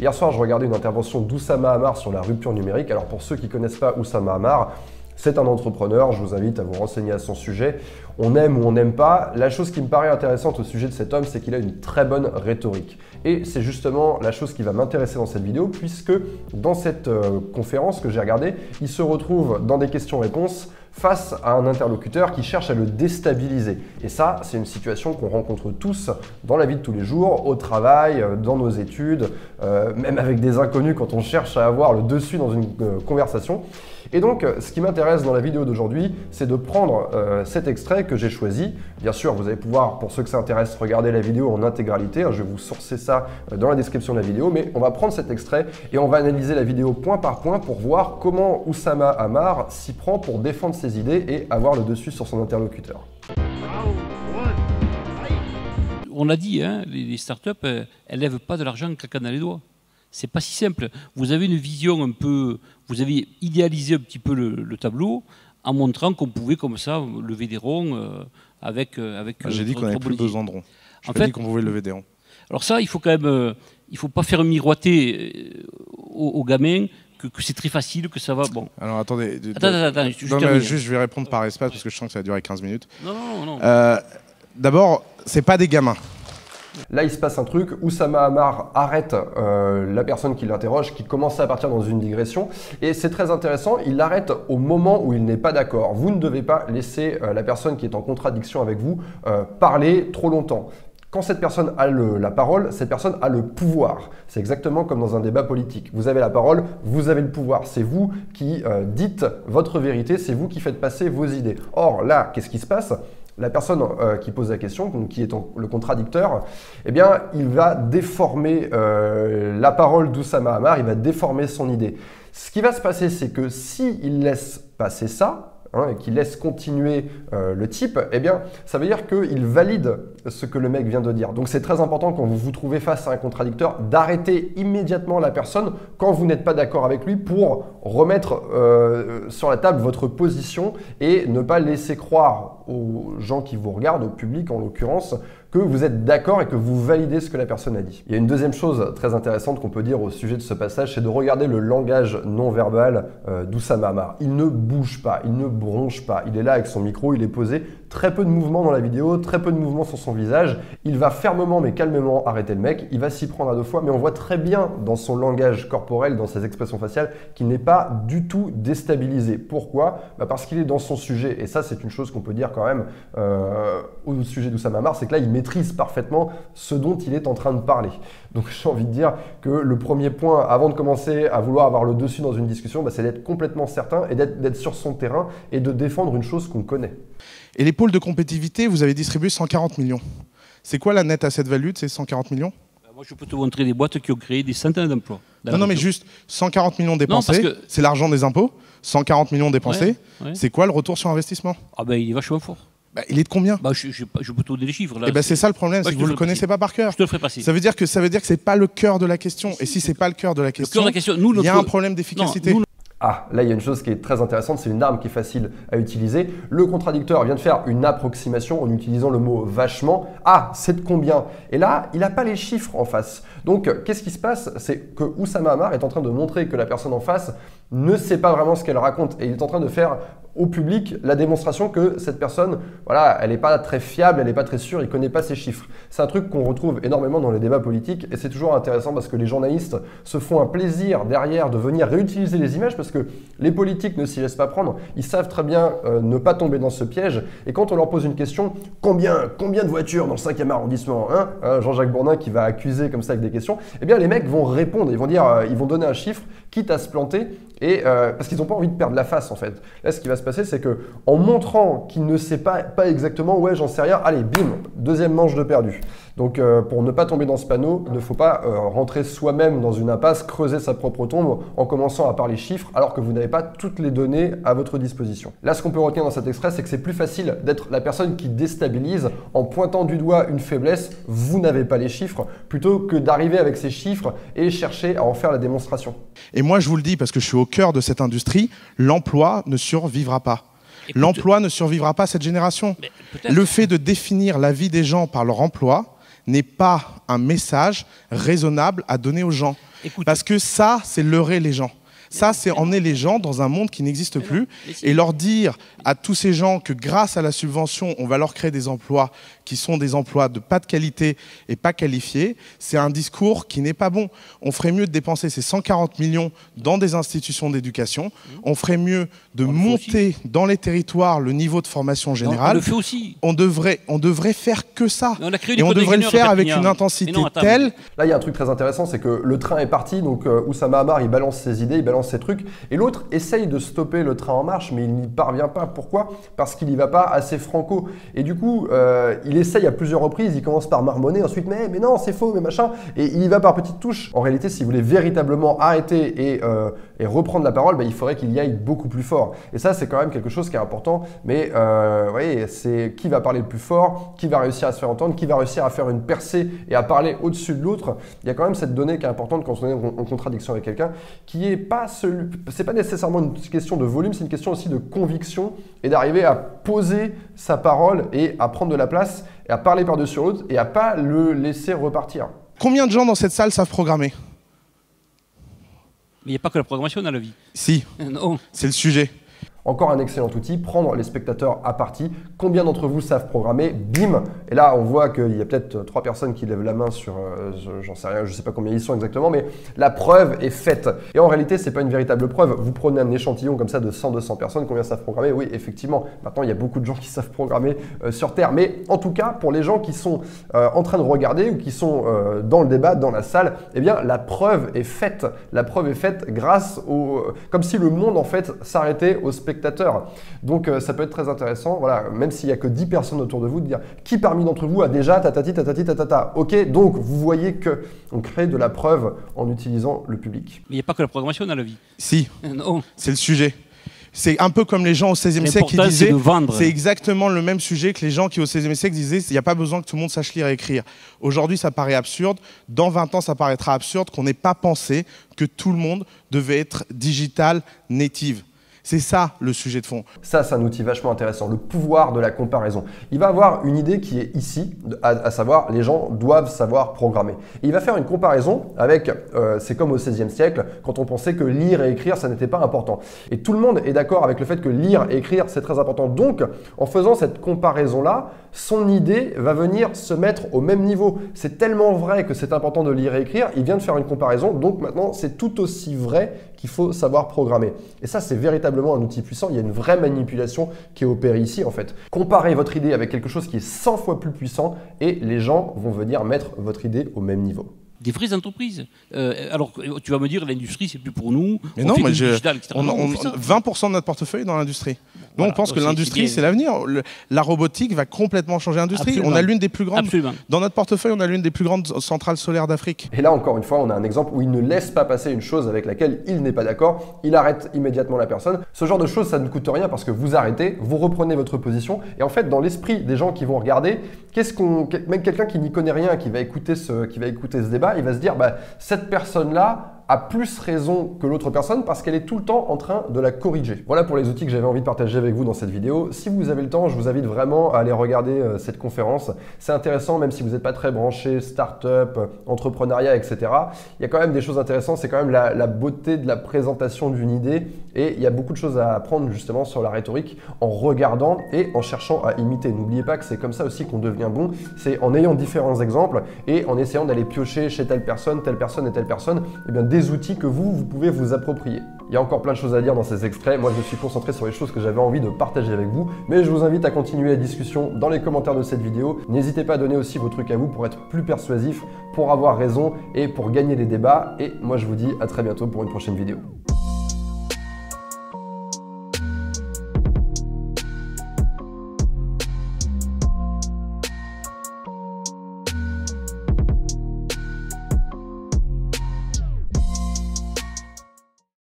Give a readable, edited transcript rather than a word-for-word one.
Hier soir, je regardais une intervention d'Oussama Ammar sur la rupture numérique. Alors pour ceux qui ne connaissent pas Oussama Ammar, c'est un entrepreneur, je vous invite à vous renseigner à son sujet. On aime ou on n'aime pas. La chose qui me paraît intéressante au sujet de cet homme, c'est qu'il a une très bonne rhétorique. Et c'est justement la chose qui va m'intéresser dans cette vidéo, puisque dans cette conférence que j'ai regardée, il se retrouve dans des questions-réponses face à un interlocuteur qui cherche à le déstabiliser. Et ça, c'est une situation qu'on rencontre tous dans la vie de tous les jours, au travail, dans nos études, même avec des inconnus quand on cherche à avoir le dessus dans une conversation. Et donc, ce qui m'intéresse dans la vidéo d'aujourd'hui, c'est de prendre cet extrait que j'ai choisi. Bien sûr, vous allez pouvoir, pour ceux que ça intéresse, regarder la vidéo en intégralité. Je vais vous sourcer ça dans la description de la vidéo, mais on va prendre cet extrait et on va analyser la vidéo point par point pour voir comment Oussama Ammar s'y prend pour défendre ses idées et avoir le dessus sur son interlocuteur. On l'a dit, hein, les startups, elles ne lèvent pas de l'argent en claquant dans les doigts. C'est pas si simple. Vous avez une vision un peu... Vous avez idéalisé un petit peu le tableau en montrant qu'on pouvait comme ça lever des ronds avec j'ai dit qu'on n'avait plus besoin de ronds. Je n'ai pas dit qu'on pouvait lever des ronds. Alors ça, il faut quand même... il ne faut pas faire miroiter aux gamins que c'est très facile, que ça va... Bon. Alors attendez... Attends, juste, je vais répondre par espace parce que je sens que ça va durer 15 minutes. Non. D'abord, c'est pas des gamins. Là, il se passe un truc, Oussama Ammar arrête la personne qui l'interroge, qui commence à partir dans une digression. Et c'est très intéressant, il l'arrête au moment où il n'est pas d'accord. Vous ne devez pas laisser la personne qui est en contradiction avec vous parler trop longtemps. Quand cette personne a la parole, cette personne a le pouvoir. C'est exactement comme dans un débat politique. Vous avez la parole, vous avez le pouvoir. C'est vous qui dites votre vérité, c'est vous qui faites passer vos idées. Or là, qu'est-ce qui se passe ? La personne qui pose la question, qui est le contradicteur, eh bien, il va déformer la parole d'Oussama Ammar, il va déformer son idée. Ce qui va se passer, c'est que s'il laisse passer ça, et qu'il laisse continuer le type, eh bien, ça veut dire qu'il valide ce que le mec vient de dire. Donc, c'est très important quand vous vous trouvez face à un contradicteur d'arrêter immédiatement la personne quand vous n'êtes pas d'accord avec lui pour remettre sur la table votre position et ne pas laisser croire aux gens qui vous regardent, au public en l'occurrence, que vous êtes d'accord et que vous validez ce que la personne a dit. Il y a une deuxième chose très intéressante qu'on peut dire au sujet de ce passage, c'est de regarder le langage non verbal d'Oussama Ammar. Il ne bouge pas, il ne bronche pas, il est là avec son micro, il est posé, très peu de mouvements dans la vidéo, très peu de mouvements sur son visage. Il va fermement mais calmement arrêter le mec, il va s'y prendre à deux fois, mais on voit très bien dans son langage corporel, dans ses expressions faciales, qu'il n'est pas du tout déstabilisé. Pourquoi ? Parce qu'il est dans son sujet, et ça c'est une chose qu'on peut dire quand même au sujet d'Oussama Ammar, c'est que là il maîtrise parfaitement ce dont il est en train de parler. Donc j'ai envie de dire que le premier point, avant de commencer à vouloir avoir le dessus dans une discussion, c'est d'être complètement certain et d'être sur son terrain et de défendre une chose qu'on connaît. Et les pôles de compétitivité, vous avez distribué 140 millions. C'est quoi la net asset value de ces 140 millions ? Moi, je peux te montrer des boîtes qui ont créé des centaines d'emplois. Non, mais juste 140 millions dépensés, c'est l'argent des impôts. 140 millions dépensés, c'est quoi le retour sur investissement ? Ah ben, il est vachement fort. Il est de combien ? Je peux te donner les chiffres. C'est ça le problème, c'est que vous ne le connaissez pas par cœur. Je te le ferai passer. Ça veut dire que c'est pas le cœur de la question. Et si c'est pas le cœur de la question, il y a un problème d'efficacité. Ah, là, il y a une chose qui est très intéressante, c'est une arme qui est facile à utiliser. Le contradicteur vient de faire une approximation en utilisant le mot vachement. Ah, c'est de combien ? Et là, il n'a pas les chiffres en face. Donc, qu'est-ce qui se passe ? C'est que Oussama Ammar est en train de montrer que la personne en face ne sait pas vraiment ce qu'elle raconte. Et il est en train de faire au public la démonstration que cette personne, voilà, elle n'est pas très fiable, elle n'est pas très sûre, il ne connaît pas ses chiffres. C'est un truc qu'on retrouve énormément dans les débats politiques et c'est toujours intéressant parce que les journalistes se font un plaisir derrière de venir réutiliser les images parce que les politiques ne s'y laissent pas prendre. Ils savent très bien ne pas tomber dans ce piège et quand on leur pose une question, combien de voitures dans le 5e arrondissement, Jean-Jacques Bourdin qui va accuser comme ça avec des questions, eh bien les mecs vont répondre, ils vont dire, ils vont donner un chiffre, quitte à se planter. Et parce qu'ils n'ont pas envie de perdre la face en fait. Là, ce qui va se passer, c'est que en montrant qu'il ne sait pas exactement, ouais, j'en sais rien, allez, bim, deuxième manche de perdu. Donc, pour ne pas tomber dans ce panneau, il ne faut pas rentrer soi-même dans une impasse, creuser sa propre tombe en commençant à parler chiffres, alors que vous n'avez pas toutes les données à votre disposition. Là, ce qu'on peut retenir dans cet extrait, c'est que c'est plus facile d'être la personne qui déstabilise en pointant du doigt une faiblesse, vous n'avez pas les chiffres, plutôt que d'arriver avec ces chiffres et chercher à en faire la démonstration. Et moi, je vous le dis, parce que je suis au cœur de cette industrie, l'emploi ne survivra pas. L'emploi ne survivra pas à cette génération. Le fait de définir la vie des gens par leur emploi n'est pas un message raisonnable à donner aux gens. Parce que ça, c'est leurrer les gens. Ça, c'est emmener les gens dans un monde qui n'existe plus et leur dire à tous ces gens que grâce à la subvention, on va leur créer des emplois qui sont des emplois de pas de qualité et pas qualifiés. C'est un discours qui n'est pas bon. On ferait mieux de dépenser ces 140 millions dans des institutions d'éducation. On ferait mieux de monter dans les territoires le niveau de formation générale. On le fait aussi. On devrait faire que ça. Et on devrait le faire avec une intensité telle. Là, il y a un truc très intéressant, c'est que le train est parti, donc Oussama Ammar, il balance ses idées, il balance ses trucs, et l'autre essaye de stopper le train en marche, mais il n'y parvient pas. Pourquoi? Parce qu'il n'y va pas assez franco. Et du coup, il essaye à plusieurs reprises, il commence par marmonner, ensuite mais non, c'est faux, mais machin, et il y va par petites touches. En réalité, si vous voulez véritablement arrêter et reprendre la parole, il faudrait qu'il y aille beaucoup plus fort. Et ça, c'est quand même quelque chose qui est important, mais vous voyez, c'est qui va parler le plus fort, qui va réussir à se faire entendre, qui va réussir à faire une percée et à parler au-dessus de l'autre. Il y a quand même cette donnée qui est importante quand on est en contradiction avec quelqu'un, qui est pas c'est pas nécessairement une question de volume, c'est une question aussi de conviction et d'arriver à poser sa parole et à prendre de la place et à parler par-dessus l'autre et à pas le laisser repartir. Combien de gens dans cette salle savent programmer? Mais il n'y a pas que la programmation dans la vie. Si, c'est le sujet. Encore un excellent outil, prendre les spectateurs à partie. Combien d'entre vous savent programmer? Bim! Et là, on voit qu'il y a peut-être 3 personnes qui lèvent la main sur, j'en sais rien, je ne sais pas combien ils sont exactement, mais la preuve est faite. Et en réalité, ce n'est pas une véritable preuve. Vous prenez un échantillon comme ça de 100-200 personnes, combien savent programmer? Oui, effectivement. Maintenant, il y a beaucoup de gens qui savent programmer sur Terre. Mais en tout cas, pour les gens qui sont en train de regarder ou qui sont dans le débat, dans la salle, eh bien, la preuve est faite. La preuve est faite grâce au... comme si le monde, en fait, s'arrêtait au spectateur. Donc ça peut être très intéressant, voilà, même s'il n'y a que 10 personnes autour de vous, de dire qui parmi d'entre vous a déjà tatati tatati tatata. Ok, donc vous voyez qu'on crée de la preuve en utilisant le public. Mais il n'y a pas que la programmation dans la vie. Si, c'est le sujet. C'est un peu comme les gens au XVIe siècle qui disaient, c'est exactement le même sujet que les gens qui au XVIe siècle disaient il n'y a pas besoin que tout le monde sache lire et écrire. Aujourd'hui, ça paraît absurde. Dans 20 ans, ça paraîtra absurde qu'on n'ait pas pensé que tout le monde devait être digital native. C'est ça le sujet de fond. Ça, c'est un outil vachement intéressant, le pouvoir de la comparaison. Il va avoir une idée qui est ici, à savoir les gens doivent savoir programmer. Et il va faire une comparaison avec, c'est comme au XVIe siècle, quand on pensait que lire et écrire, ça n'était pas important. Et tout le monde est d'accord avec le fait que lire et écrire, c'est très important. Donc, en faisant cette comparaison-là, son idée va venir se mettre au même niveau. C'est tellement vrai que c'est important de lire et écrire, il vient de faire une comparaison, donc maintenant, c'est tout aussi vrai qu'il faut savoir programmer. Et ça, c'est véritablement un outil puissant. Il y a une vraie manipulation qui est opérée ici, en fait. Comparez votre idée avec quelque chose qui est 100 fois plus puissant et les gens vont venir mettre votre idée au même niveau. Des vraies entreprises. Alors, tu vas me dire, l'industrie, c'est plus pour nous. Mais non, mais 20% de notre portefeuille est dans l'industrie. Nous, on pense que l'industrie, c'est l'avenir. La robotique va complètement changer l'industrie. Absolument. On a l'une des plus grandes... Absolument. Dans notre portefeuille, on a l'une des plus grandes centrales solaires d'Afrique. Et là, encore une fois, on a un exemple où il ne laisse pas passer une chose avec laquelle il n'est pas d'accord. Il arrête immédiatement la personne. Ce genre de choses, ça ne coûte rien parce que vous arrêtez, vous reprenez votre position. Et en fait, dans l'esprit des gens qui vont regarder, même quelqu'un qui n'y connaît rien, qui va écouter ce débat, il va se dire, cette personne-là a plus raison que l'autre personne parce qu'elle est tout le temps en train de la corriger. Voilà pour les outils que j'avais envie de partager avec vous dans cette vidéo. Si vous avez le temps, je vous invite vraiment à aller regarder cette conférence. C'est intéressant, même si vous n'êtes pas très branché start-up, entrepreneuriat, etc. Il y a quand même des choses intéressantes. C'est quand même la beauté de la présentation d'une idée et il y a beaucoup de choses à apprendre justement sur la rhétorique en regardant et en cherchant à imiter. N'oubliez pas que c'est comme ça aussi qu'on devient bon. C'est en ayant différents exemples et en essayant d'aller piocher chez telle personne et telle personne, et bien des outils que vous pouvez vous approprier. Il y a encore plein de choses à dire dans ces extraits. Moi, je me suis concentré sur les choses que j'avais envie de partager avec vous, mais je vous invite à continuer la discussion dans les commentaires de cette vidéo. N'hésitez pas à donner aussi vos trucs à vous pour être plus persuasif, pour avoir raison et pour gagner les débats. Et moi, je vous dis à très bientôt pour une prochaine vidéo.